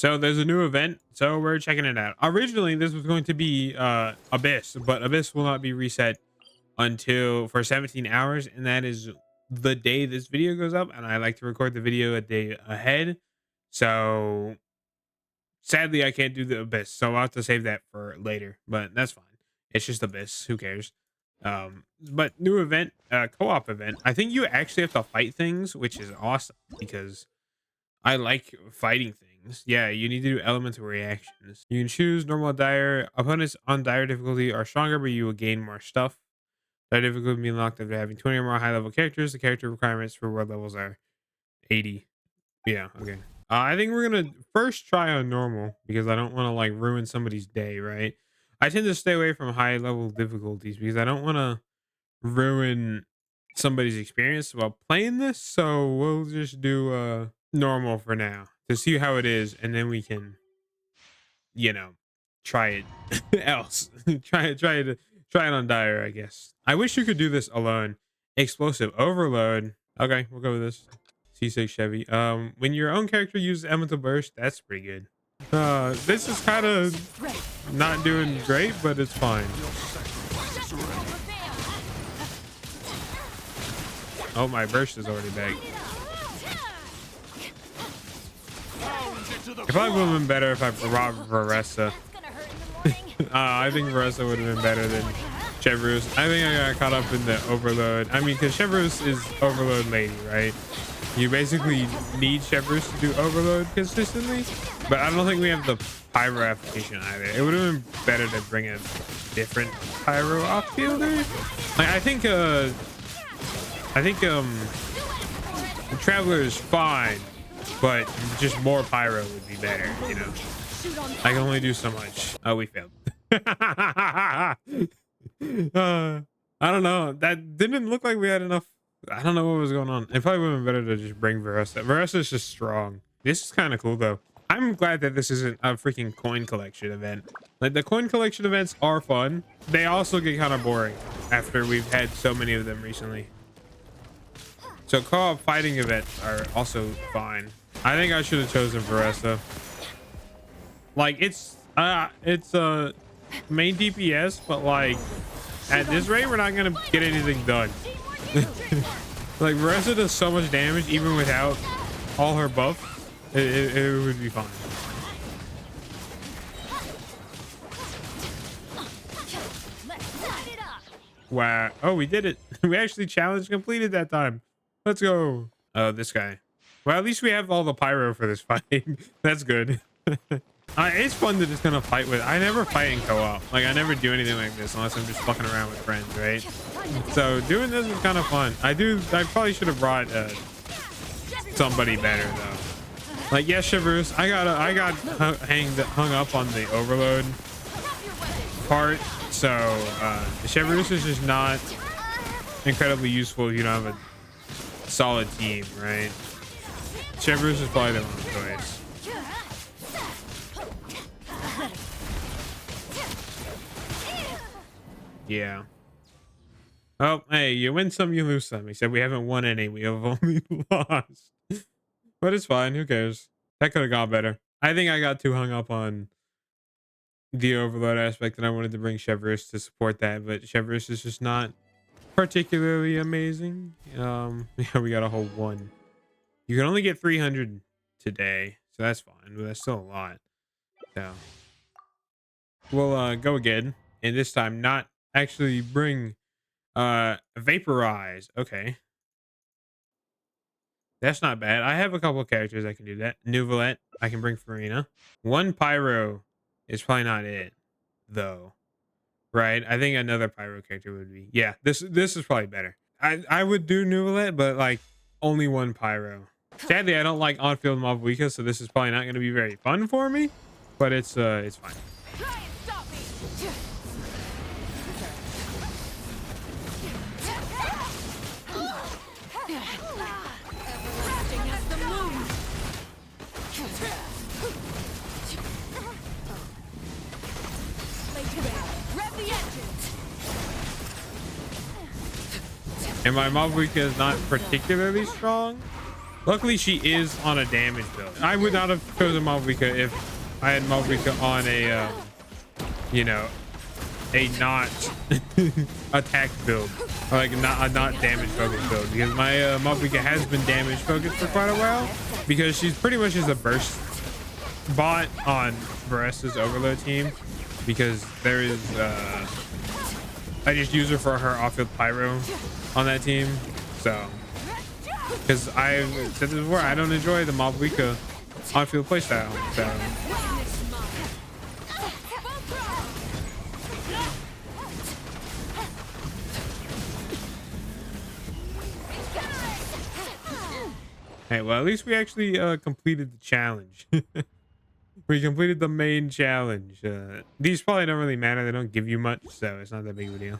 So there's a new event, so we're checking it out. Originally, this was going to be Abyss, but Abyss will not be reset until for 17 hours, and that is the day this video goes up. And I like to record the video a day ahead, so sadly I can't do the Abyss, so I'll have to save that for later. But that's fine. It's just Abyss. Who cares? But new event, co-op event. I think you actually have to fight things, which is awesome because I like fighting things. Yeah, you need to do elemental reactions. You can choose normal, dire. Opponents on dire difficulty are stronger, but you will gain more stuff. Dire difficulty will be unlocked after having 20 or more high level characters. The character requirements for world levels are 80. Yeah, okay. I think we're gonna first try on normal because I don't want to like ruin somebody's day, right? I tend to stay away from high level difficulties because I don't want to ruin somebody's experience while playing this. So we'll just do normal for now to see how it is, and then we can, you know, try it else. try it on dire, I guess. I wish you could do this alone. Explosive overload. Okay, we'll go with this. C6 Chevy. When your own character uses elemental burst, that's pretty good. This is kind of not doing great, but it's fine. Oh, my burst is already back. It probably would have been better if I brought Varessa. I think Varessa would have been better than Chevreuse. I think I got caught up in the overload. I mean, because Chevreuse is overload lady, right? You basically need Chevreuse to do overload consistently, but I don't think we have the pyro application either. It would have been better to bring a different pyro off-fielder. Like, I think the Traveler is fine, but just more pyro would be better, you know. I can only do so much. Oh, we failed. I don't know. That didn't look like we had enough. I don't know what was going on. It probably would have been better to just bring Varessa. Varessa is just strong. This is kind of cool, though. I'm glad that this isn't a freaking coin collection event. Like, the coin collection events are fun. They also get kind of boring after we've had so many of them recently. So co-op fighting events are also fine. I think I should have chosen Varessa. Like, it's main DPS, but like at this rate we're not gonna get anything done. Like, Varessa does so much damage even without all her buffs. It would be fine. Wow. Oh, we did it. We actually challenge completed that time. Let's go. Oh, this guy. Well, at least we have all the pyro for this fight. That's good. It's fun to just kind of fight with. I never fight in co-op. Like, I never do anything like this unless I'm just fucking around with friends, right? So doing this is kind of fun. I probably should have brought somebody better though. Like, yes, Chevreuse. I got hung up on the overload part. So Chevreuse is just not incredibly useful if you don't have a solid team, right? Chevreuse is probably the wrong choice. Yeah. Oh, hey, you win some, you lose some. He said we haven't won any, we have only lost. But it's fine, who cares? That could have gone better. I think I got too hung up on the overload aspect and I wanted to bring Chevreuse to support that, but Chevreuse is just not particularly amazing. Yeah, we got a whole 1. You can only get 300 today, so that's fine, but that's still a lot. So we'll go again, and this time not actually bring Vaporize. Okay, that's not bad. I have a couple of characters that can do that. Nuvolette, I can bring Farina. 1 pyro is probably not it though, right? I think another pyro character would be. Yeah, this is probably better. I would do Nuvolette, but like only 1 pyro. Sadly, I don't like on-field mob weakness, so this is probably not going to be very fun for me, but it's fine. And my mob weak is not particularly strong, Luckily, she is on a damage build. I would not have chosen Malvika if I had Malvika on a, you know, a not attack build, or like not a not damage focused build, because my Malvika has been damage focused for quite a while, because she's pretty much just a burst bot on Varesta's overload team, because there is I just use her for her off-field pyro on that team. So because I've said this before, I don't enjoy the Malvika on-field playstyle. So hey, well, at least we actually completed the challenge. We completed the main challenge. These probably don't really matter. They don't give you much, so it's not that big of a deal.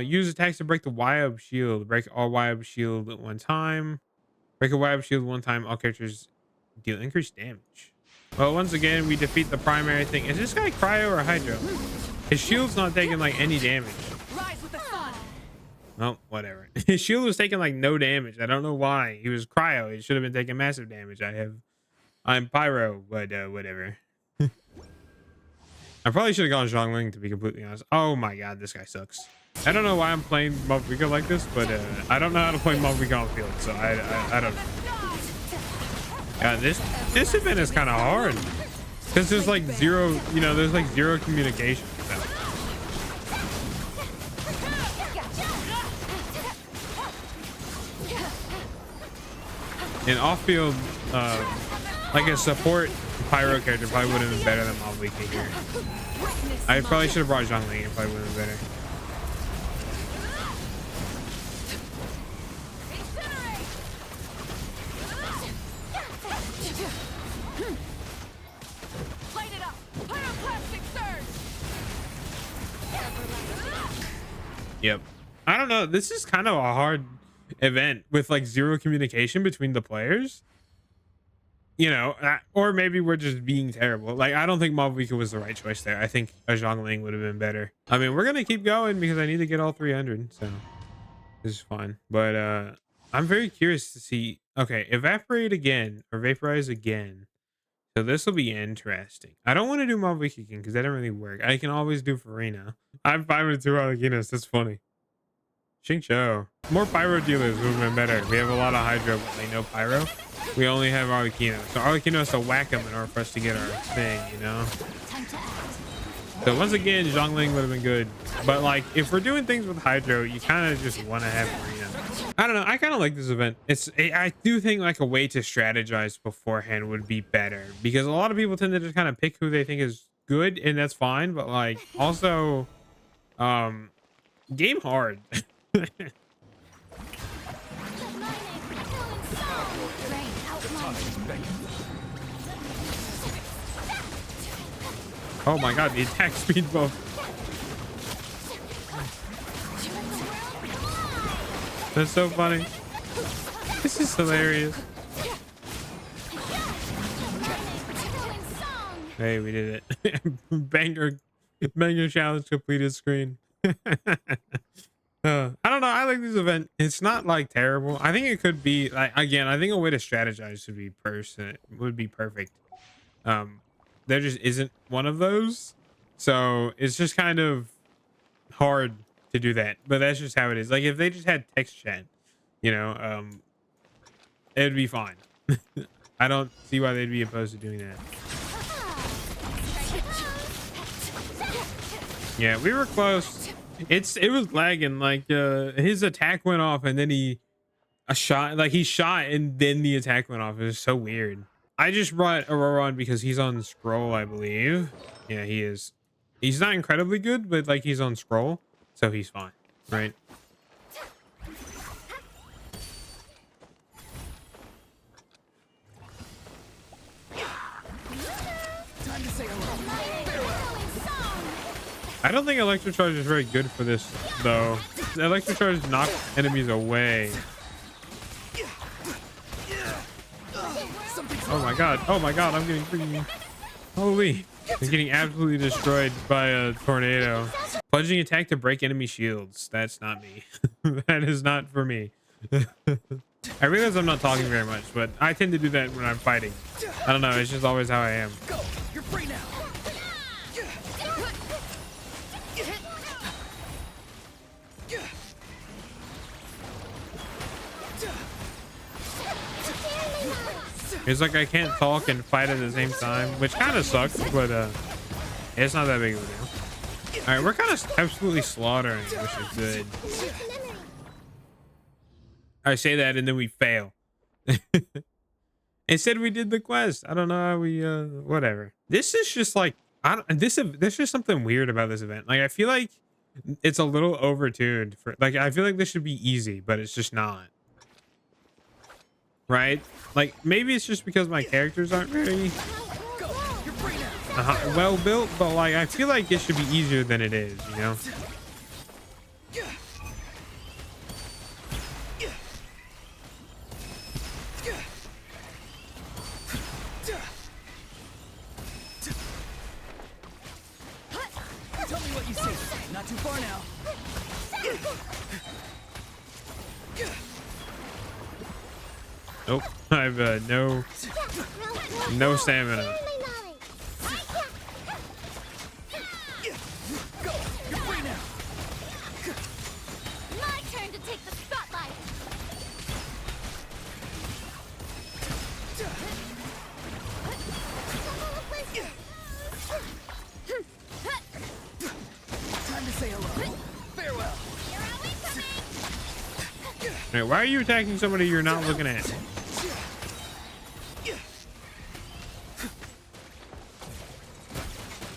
Use attacks to break the Y-Up shield. Break all Y-Up shield at one time. Break a Y-Up shield one time. All characters deal increased damage. Well, once again, we defeat the primary thing. Is this guy cryo or hydro? His shield's not taking like any damage. Well, whatever. His shield was taking like no damage. I don't know why. He was cryo. He should have been taking massive damage. I'm pyro, but whatever. I probably should have gone Zhongling, to be completely honest. Oh my god, this guy sucks. I don't know why I'm playing Malvika like this, but I don't know how to play Malvika on field, so I don't know. Yeah, this event is kind of hard because there's like zero, you know, there's like zero communication. So. In off-field, like a support pyro character probably would have been better than Malvika here. I probably should have brought Zhongling. It probably would have been better. Yep. I don't know. This is kind of a hard event with like zero communication between the players. You know, or maybe we're just being terrible. Like, I don't think Malvika was the right choice there. I think a Zhongling would have been better. I mean, we're going to keep going because I need to get all 300. So this is fine. But I'm very curious to see. Okay, evaporate again or vaporize again. So this will be interesting. I don't want to do Malvika again because that didn't really work. I can always do Farina. I'm fine with 2 Arlequinos. That's funny. Xingqiu. More pyro dealers would have been better. We have a lot of hydro, but they know pyro. We only have Arlequino. So Arlequino has to whack him in order for us to get our thing, you know? So once again, Zhongling would have been good. But like, if we're doing things with hydro, you kind of just want to have Farina. I don't know. I kind of like this event. I do think like a way to strategize beforehand would be better, because a lot of people tend to just kind of pick who they think is good, and that's fine. But like, also, game hard. Oh my god, the attack speed buff. That's so funny. This is hilarious. Hey, we did it. Banger challenge completed screen. I don't know. I like this event. It's not like terrible. I think it could be like, again, I think a way to strategize would be perfect. There just isn't one of those, so it's just kind of hard to do that. But that's just how it is. Like, if they just had text chat, you know, it'd be fine. I don't see why they'd be opposed to doing that. Yeah, we were close. It was lagging. Like, his attack went off and then he shot and then the attack went off. It was so weird. I just brought Aurora on because he's on scroll, I believe. Yeah, he is. He's not incredibly good, but like, he's on scroll, so he's fine, right? I don't think Electrocharge is very good for this, though. Electrocharge knocks enemies away. Oh my god, I'm getting freaking... Holy. I'm getting absolutely destroyed by a tornado. Plunging attack to break enemy shields. That's not me. That is not for me. I realize I'm not talking very much, but I tend to do that when I'm fighting. I don't know. It's just always how I am. Go. You're free now. It's like I can't talk and fight at the same time, which kind of sucks, but it's not that big of a deal. All right, we're kind of absolutely slaughtering, which is good. I say that and then we fail. Instead, we did the quest. I don't know how we whatever. This is just like I don't. There's just something weird about this event. Like I feel like it's a little overtuned for. Like I feel like this should be easy, but it's just not. Right? Like maybe it's just because my characters aren't very well built, but like I feel like it should be easier than it is, you know? Tell me what you see. Not too far now. Nope. I've no stamina. Go. You're free now. My turn to take the spotlight. Time to say hello. Farewell. Here are we coming. Hey, why are you attacking somebody you're not looking at?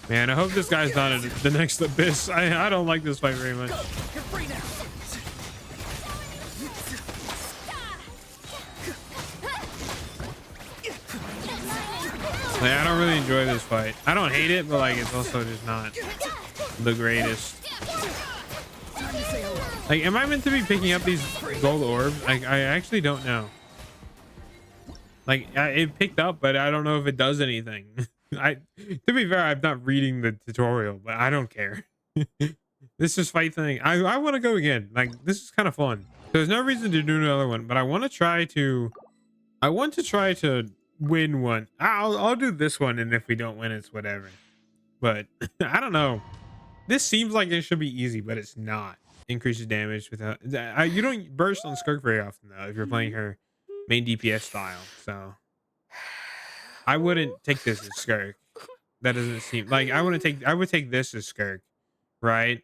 Man, I hope this guy's not at the next abyss. I don't like this fight very much. Go. You're free now. Like, I don't really enjoy this fight. I don't hate it, but like it's also just not the greatest. Time to say hello. Like, am I meant to be picking up these gold orbs? I actually don't know. Like, it picked up, but I don't know if it does anything. To be fair, I'm not reading the tutorial, but I don't care. This is fight thing. I want to go again. Like, this is kind of fun. There's no reason to do another one, but I want to try to win one. I'll do this one, and if we don't win, it's whatever. But I don't know. This seems like it should be easy, but it's not. Increases damage without. You don't burst on Skirk very often though if you're playing her main DPS style. So I wouldn't take this as Skirk. That doesn't seem like I would take this as Skirk, right?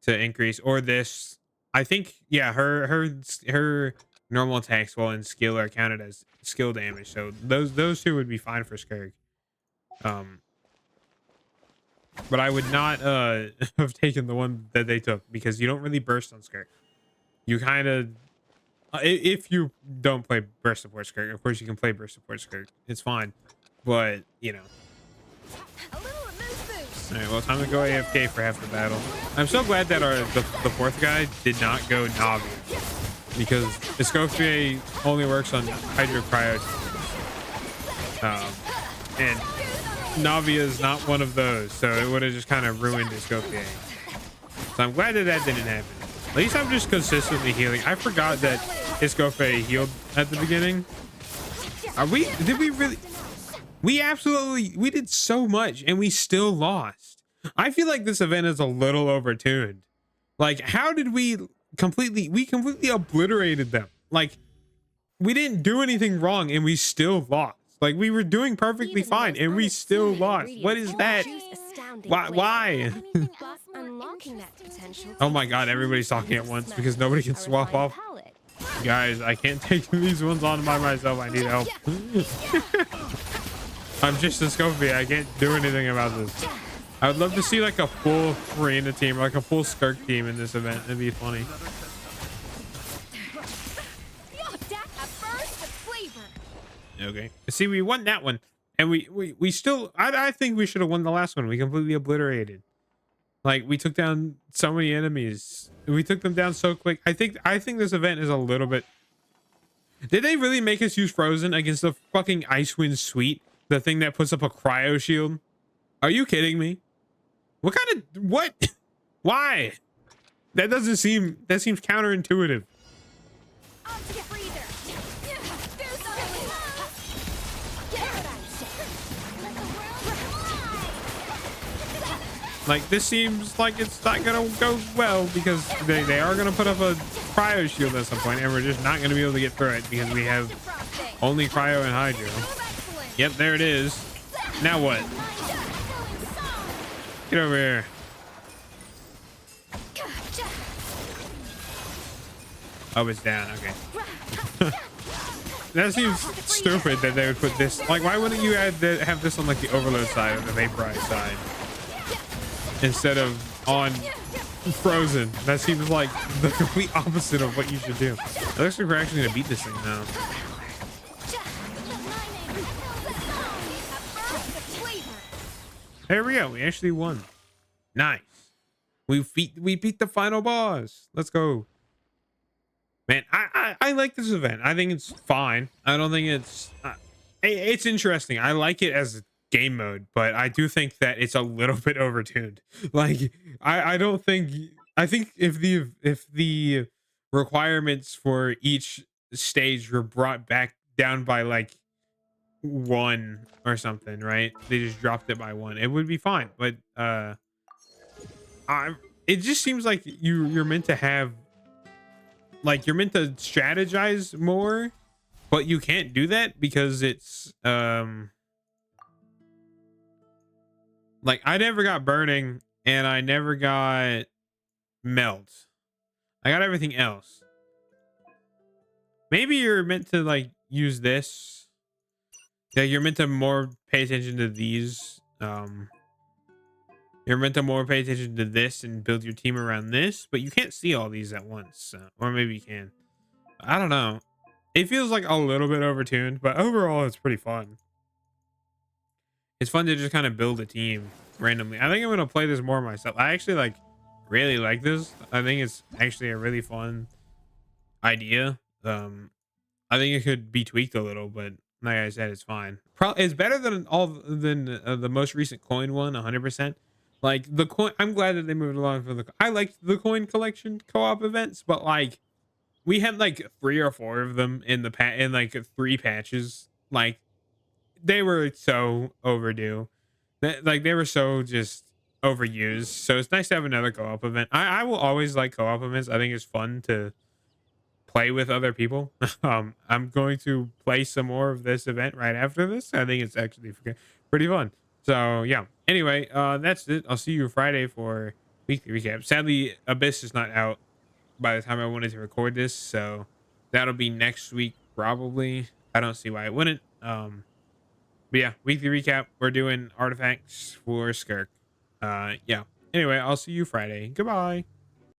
To increase or this. I think yeah, her normal attacks while in skill are counted as skill damage. So those two would be fine for Skirk. But I would not have taken the one that they took because you don't really burst on Skirk. You kind of if you don't play burst support Skirk, of course you can play burst support Skirk. It's fine, but you know. All right, well, time to go AFK for half the battle. I'm so glad that the fourth guy did not go Navi because Escoffier only works on Hydro Cryo, and Navi is not one of those, so it would have just kind of ruined Escoffier. So I'm glad that that didn't happen. At least I'm just consistently healing. I forgot that Escoffier healed at the beginning. Did we really? We did so much and we still lost. I feel like this event is a little overtuned. Like, how did we completely obliterated them? Like, we didn't do anything wrong and we still lost. Like, we were doing perfectly fine and we still lost. What is that? Why? Oh my god, everybody's talking at once because nobody can swap off. Guys, I can't take these ones on by myself. I need help. I'm just a Scopy. I can't do anything about this. I would love to see like a full Arena team, like a full Skirk team in this event. It'd be funny. Okay. See, we won that one, and we still. I think we should have won the last one. We completely obliterated. Like, we took down so many enemies. We took them down so quick. I think this event is a little bit. Did they really make us use Frozen against the fucking Icewind Suite? The thing that puts up a cryo shield? Are you kidding me? What kind of what? Why? That seems counterintuitive. Like, this seems like it's not gonna go well because they are gonna put up a cryo shield at some point, and we're just not gonna be able to get through it because we have only cryo and hydro. Excellent. Yep, there it is. Now what? Get over here. Oh, it's down. Okay. That seems stupid that they would put this. Like, why wouldn't you have this on like the overload side or the vaporize side instead of on frozen? That seems like the complete opposite of what you should do. It looks like we're actually gonna beat this thing now. There we go. We actually won. Nice. We beat the final boss. Let's go. Man, I like this event. I think it's fine. I don't think it's interesting. I like it as a game mode, but I do think that it's a little bit overtuned. Like, I don't think, I think if the requirements for each stage were brought back down by like 1 or something, right? They just dropped it by 1. It would be fine. But it just seems like you're meant to have, like, you're meant to strategize more, but you can't do that because it's like, I never got burning and I never got melt. I got everything else. Maybe you're meant to like use this. Yeah, you're meant to more pay attention to these. You're meant to more pay attention to this and build your team around this, but you can't see all these at once. Or maybe you can. I don't know. It feels like a little bit overtuned, but overall it's pretty fun. It's fun to just kind of build a team randomly. I think I'm gonna play this more myself. I actually like really like this. I think it's actually a really fun idea. I think it could be tweaked a little, but like I said, it's fine. Probably it's better than the most recent coin one, 100%. Like the coin, I'm glad that they moved along for the. I liked the coin collection co-op events, but like we had like 3 or 4 of them in the in like 3 patches. Like they were so overdue. Like they were so just overused. So it's nice to have another co-op event. I will always like co-op events. I think it's fun to play with other people. I'm going to play some more of this event right after this. I think it's actually pretty fun. So yeah. Anyway, that's it. I'll see you Friday for weekly recap. Sadly, Abyss is not out by the time I wanted to record this, so that'll be next week probably. I don't see why it wouldn't. But yeah, weekly recap. We're doing artifacts for Skirk. Yeah. Anyway, I'll see you Friday. Goodbye.